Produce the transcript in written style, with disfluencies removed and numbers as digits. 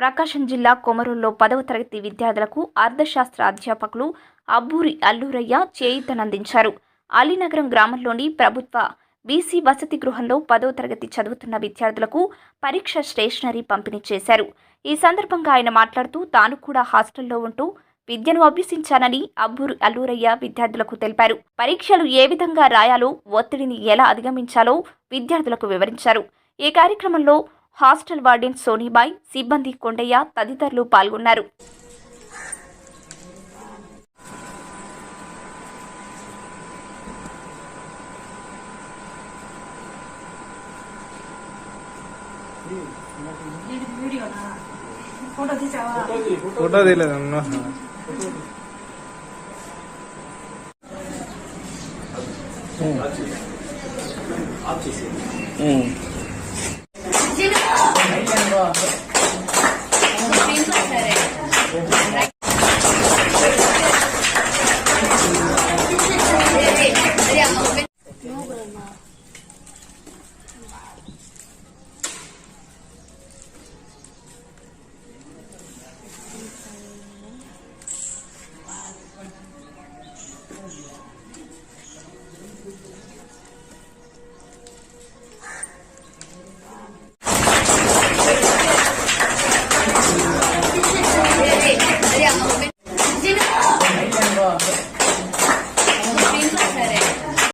ప్రకాశం జిల్లా కొమరూల్లో 10వ తరగతి విద్యార్థులకు అర్థశాస్త్ర అధ్యాపకులు అబ్బూరి అల్లూరయ్య చేయూతనందించారు. అలీనగరం గ్రామంలోని ప్రభుత్వ బీసీ వసతి గృహంలో 10వ తరగతి చదువుతున్న విద్యార్థులకు పరీక్ష స్టేషనరీ పంపిణీ చేశారు. ఈ సందర్భంగా ఆయన మాట్లాడుతూ తాను కూడా హాస్టల్లో ఉంటూ విద్యను అభ్యసించానని అబ్బూరి అల్లూరయ్య విద్యార్థులకు తెలిపారు. పరీక్షలు ఏ విధంగా రాయాలో, ఒత్తిడిని ఎలా అధిగమించాలో విద్యార్థులకు వివరించారు. ఈ కార్యక్రమంలో హాస్టల్ వార్డెన్ సోనీబాయ్, సిబ్బంది కొండయ్య తదితరులు పాల్గొన్నారు. ఫోటో తీయలేదన్నా.